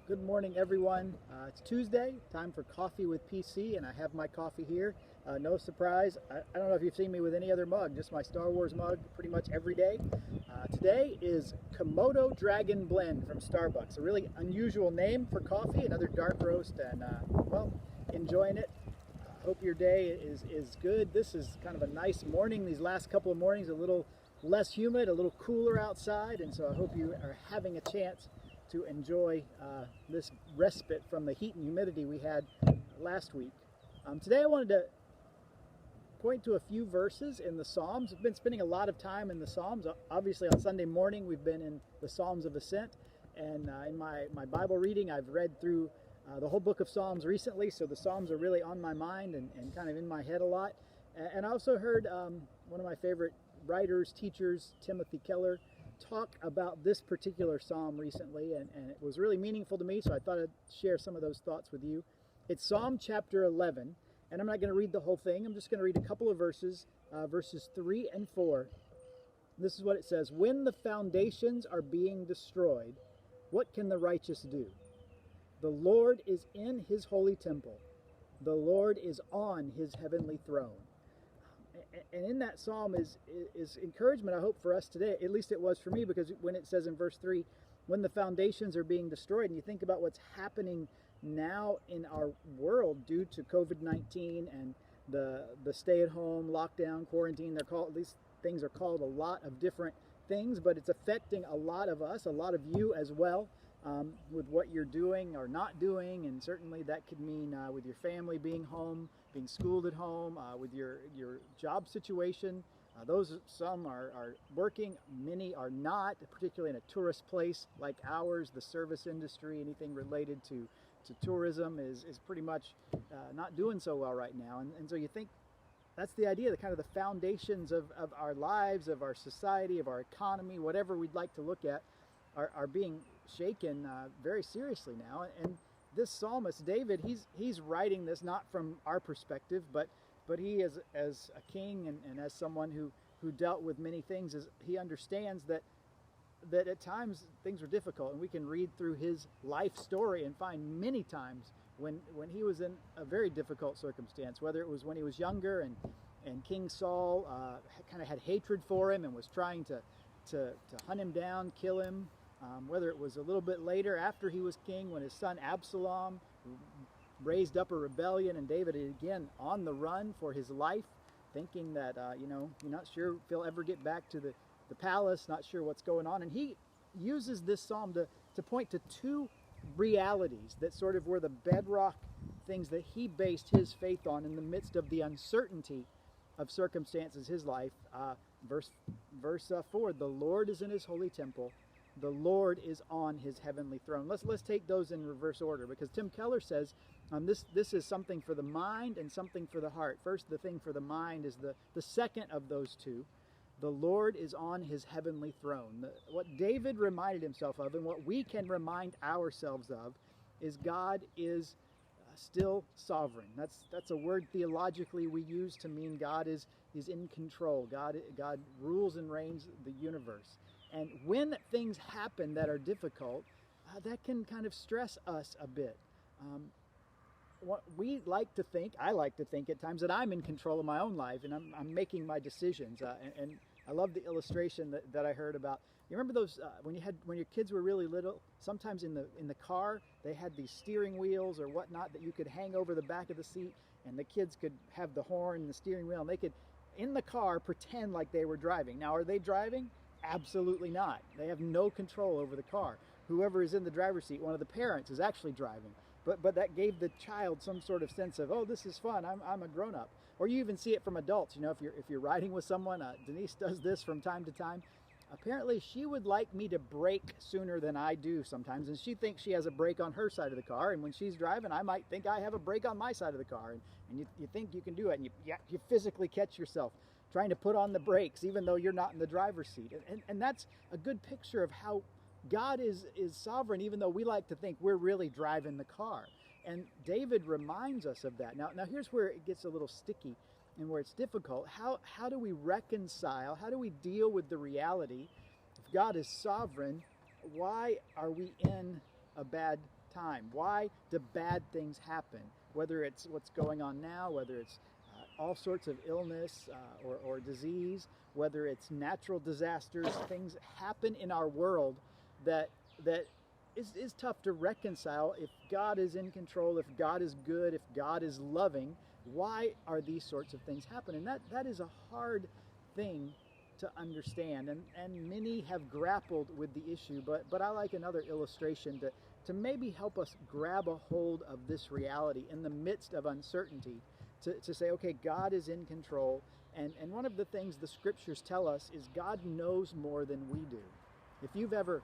Good morning, everyone. It's Tuesday, time for Coffee with PC, and I have my coffee here. No surprise, I don't know if you've seen me with any other mug, just my Star Wars mug pretty much every day. Today is Komodo Dragon Blend from Starbucks, a really unusual name for coffee, another dark roast, and enjoying it. Hope your day is good. This is kind of a nice morning. These last couple of mornings, a little less humid, a little cooler outside, and so I hope you are having a chance to enjoy this respite from the heat and humidity we had last week. Today I wanted to point to a few verses in the Psalms. I've been spending a lot of time in the Psalms. Obviously on Sunday morning we've been in the Psalms of Ascent, and in my Bible reading I've read through the whole book of Psalms recently, so the Psalms are really on my mind and kind of in my head a lot. And I also heard one of my favorite writers, teachers, Timothy Keller, talk about this particular psalm recently, and it was really meaningful to me, so I thought I'd share some of those thoughts with you. It's Psalm chapter 11, and I'm not going to read the whole thing. I'm just going to read a couple of verses, verses 3 and 4. This is what it says: "When the foundations are being destroyed, what can the righteous do? The Lord is in his holy temple. The Lord is on his heavenly throne." And in that psalm is encouragement, I hope, for us today. At least it was for me, because when it says in verse 3, when the foundations are being destroyed, and you think about what's happening now in our world due to COVID-19 and the stay-at-home, lockdown, quarantine, these things are called a lot of different things, but it's affecting a lot of us, a lot of you as well, with what you're doing or not doing. And certainly that could mean with your family being home, being schooled at home, with your job situation. Some are working, many are not, particularly in a tourist place like ours. The service industry, anything related to tourism is pretty much not doing so well right now. And so you think that's the idea, the kind of the foundations of our lives, of our society, of our economy, whatever we'd like to look at, are being shaken very seriously now. And this psalmist, David, he's writing this not from our perspective, but he as a king and as someone who dealt with many things, he understands that at times things were difficult. And we can read through his life story and find many times when he was in a very difficult circumstance, whether it was when he was younger and King Saul kind of had hatred for him and was trying to hunt him down, kill him. Whether it was a little bit later after he was king, when his son Absalom raised up a rebellion, and David again on the run for his life, thinking that you're not sure if he'll ever get back to the palace, not sure what's going on. And he uses this psalm to point to two realities that sort of were the bedrock things that he based his faith on in the midst of the uncertainty of circumstances his life. Verse 4, "The Lord is in his holy temple. The Lord is on his heavenly throne." Let's take those in reverse order, because Tim Keller says this is something for the mind and something for the heart. First, the thing for the mind is the second of those two. The Lord is on his heavenly throne. What David reminded himself of, and what we can remind ourselves of, is God is still sovereign. That's a word theologically we use to mean God is in control. God rules and reigns the universe. And when things happen that are difficult, that can kind of stress us a bit. What we like to think, I like to think at times, that I'm in control of my own life and I'm making my decisions. And I love the illustration that I heard about. You remember those when your kids were really little? Sometimes in the car they had these steering wheels or whatnot that you could hang over the back of the seat, and the kids could have the horn and the steering wheel, and they could in the car pretend like they were driving. Now, are they driving? Absolutely not. They have no control over the car. Whoever is in the driver's seat, one of the parents, is actually driving. But that gave the child some sort of sense of, oh, this is fun. I'm a grown-up. Or you even see it from adults. If you're riding with someone, Denise does this from time to time. Apparently, she would like me to brake sooner than I do sometimes, and she thinks she has a brake on her side of the car. And when she's driving, I might think I have a brake on my side of the car. And you think you can do it, and you physically catch yourself trying to put on the brakes, even though you're not in the driver's seat. And that's a good picture of how God is sovereign, even though we like to think we're really driving the car. And David reminds us of that. Now here's where it gets a little sticky and where it's difficult. How do we reconcile, how do we deal with the reality, if God is sovereign, why are we in a bad time? Why do bad things happen? Whether it's what's going on now, whether it's all sorts of illness or disease, whether it's natural disasters, things happen in our world that is tough to reconcile. If God is in control, if God is good, if God is loving, why are these sorts of things happening? That is a hard thing to understand, and many have grappled with the issue, but I like another illustration to maybe help us grab a hold of this reality in the midst of uncertainty, to say, okay, God is in control, and one of the things the scriptures tell us is God knows more than we do. If you've ever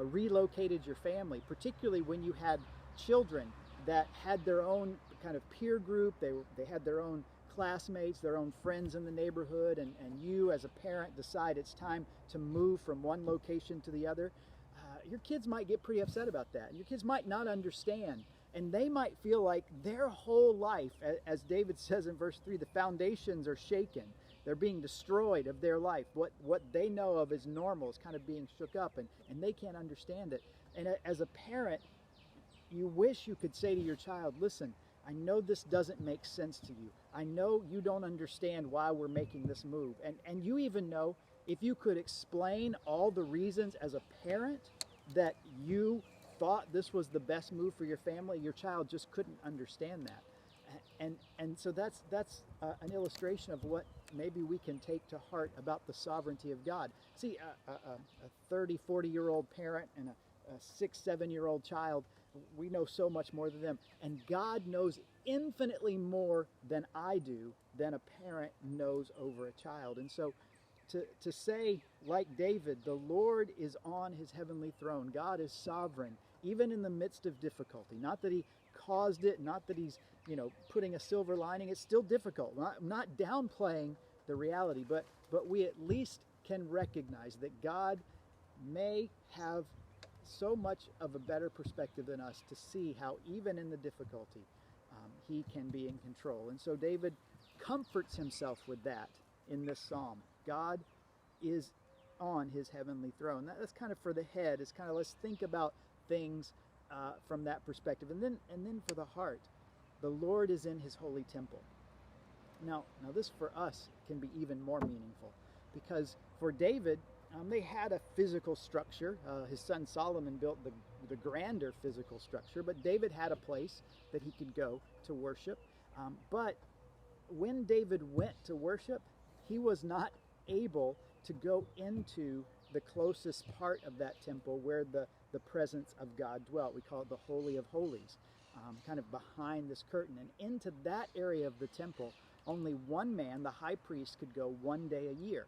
relocated your family, particularly when you had children that had their own kind of peer group, they had their own classmates, their own friends in the neighborhood, and you as a parent decide it's time to move from one location to the other, your kids might get pretty upset about that. And your kids might not understand, and they might feel like their whole life, as David says in verse 3, the foundations are shaken. They're being destroyed of their life. What they know of as normal is kind of being shook up, and they can't understand it. And as a parent, you wish you could say to your child, listen, I know this doesn't make sense to you. I know you don't understand why we're making this move. And you even know, if you could explain all the reasons as a parent that you thought this was the best move for your family, your child just couldn't understand that. And so that's an illustration of what maybe we can take to heart about the sovereignty of God. See, a 30, 40-year-old parent and a 6, 7-year-old child, we know so much more than them. And God knows infinitely more than I do, than a parent knows over a child. And so to say, like David, the Lord is on his heavenly throne. God is sovereign, even in the midst of difficulty. Not that he caused it, not that he's, putting a silver lining. It's still difficult. I'm not downplaying the reality, but we at least can recognize that God may have so much of a better perspective than us to see how even in the difficulty, he can be in control. And so David comforts himself with that in this psalm. God is on his heavenly throne. That's kind of for the head. It's kind of, let's think about things from that perspective. And then for the heart, the Lord is in his holy temple. Now this for us can be even more meaningful, because for David, they had a physical structure. His son Solomon built the grander physical structure, but David had a place that he could go to worship. But when David went to worship, he was not able to go into the closest part of that temple where the presence of God dwelt. We call it the Holy of Holies, kind of behind this curtain. And into that area of the temple, only one man, the high priest, could go one day a year.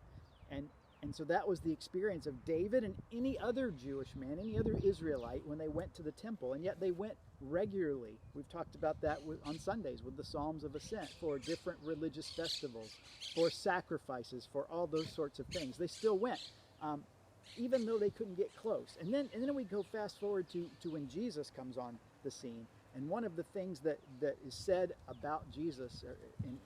And so that was the experience of David and any other Jewish man, any other Israelite, when they went to the temple. And yet they went regularly. We've talked about that on Sundays with the Psalms of Ascent, for different religious festivals, for sacrifices, for all those sorts of things. They still went, even though they couldn't get close. And then we go fast forward to when Jesus comes on the scene. And one of the things that is said about Jesus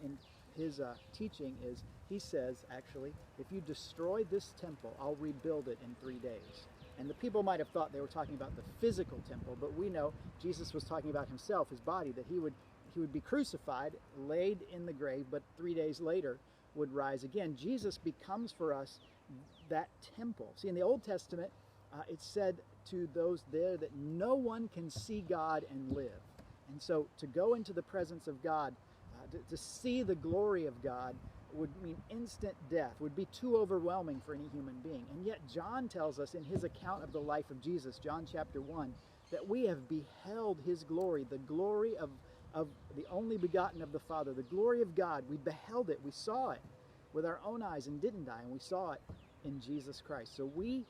in his teaching is, he says, actually, if you destroy this temple, I'll rebuild it in 3 days. And the people might have thought they were talking about the physical temple, but we know Jesus was talking about himself, his body, that he would be crucified, laid in the grave, but 3 days later would rise again. Jesus becomes for us that temple. See, in the Old Testament, it's said to those there that no one can see God and live. And so to go into the presence of God, to see the glory of God, would mean instant death, would be too overwhelming for any human being. And yet John tells us in his account of the life of Jesus, John chapter 1, that we have beheld his glory, the glory of the only begotten of the Father, the glory of God. We beheld it, we saw it with our own eyes and didn't die, and we saw it in Jesus Christ. So we,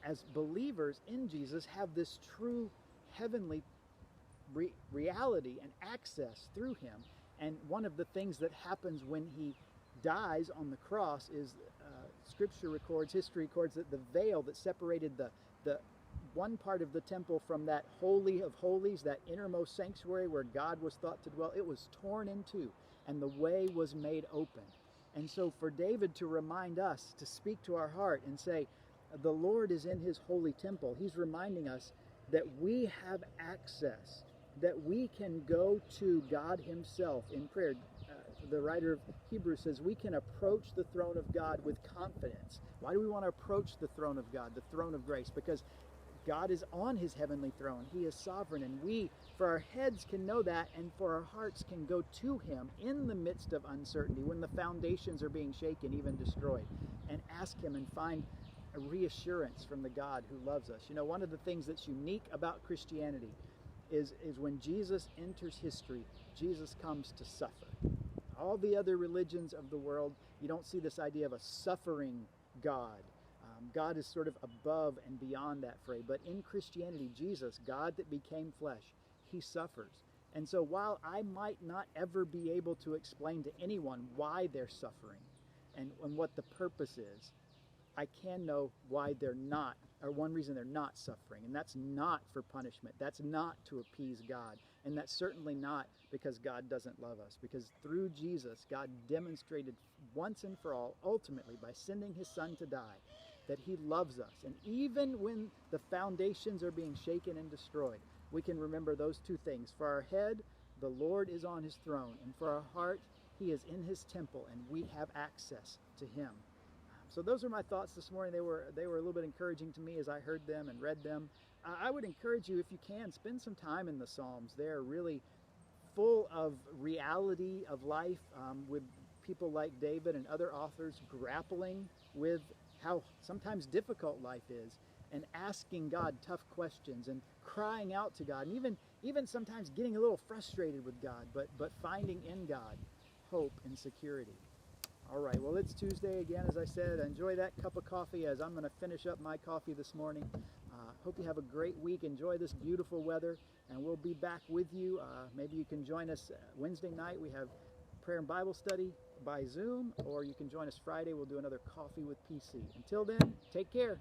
as believers in Jesus, have this true heavenly reality and access through him. And one of the things that happens when he dies on the cross is, Scripture records, history records, that the veil that separated the one part of the temple from that Holy of Holies, that innermost sanctuary where God was thought to dwell, it was torn in two, and the way was made open. And so for David to remind us, to speak to our heart and say, the Lord is in his holy temple, he's reminding us that we have access, that we can go to God himself in prayer. The writer of Hebrews says we can approach the throne of God with confidence. Why do we want to approach the throne of God, the throne of grace? Because God is on his heavenly throne. He is sovereign, and we, for our heads, can know that, and for our hearts can go to him in the midst of uncertainty, when the foundations are being shaken, even destroyed, and ask him and find a reassurance from the God who loves us. You know, one of the things that's unique about Christianity is when Jesus enters history, Jesus comes to suffer. All the other religions of the world, you don't see this idea of a suffering God. God is sort of above and beyond that fray. But in Christianity, Jesus, God that became flesh, he suffers. And so while I might not ever be able to explain to anyone why they're suffering and what the purpose is, I can know why they're not, or one reason they're not suffering. And that's not for punishment. That's not to appease God. And that's certainly not because God doesn't love us. Because through Jesus, God demonstrated once and for all, ultimately, by sending his son to die, that he loves us. And even when the foundations are being shaken and destroyed, we can remember those two things. For our head, the Lord is on his throne. And for our heart, he is in his temple, and we have access to him. So those are my thoughts this morning. They were a little bit encouraging to me as I heard them and read them. I would encourage you, if you can, spend some time in the Psalms. They're really full of reality of life, with people like David and other authors grappling with how sometimes difficult life is, and asking God tough questions and crying out to God, and even sometimes getting a little frustrated with God, but finding in God hope and security. All right, well, it's Tuesday again, as I said. Enjoy that cup of coffee as I'm going to finish up my coffee this morning. Hope you have a great week. Enjoy this beautiful weather, and we'll be back with you. Maybe you can join us Wednesday night. We have prayer and Bible study by Zoom, or you can join us Friday. We'll do another Coffee with PC. Until then, take care.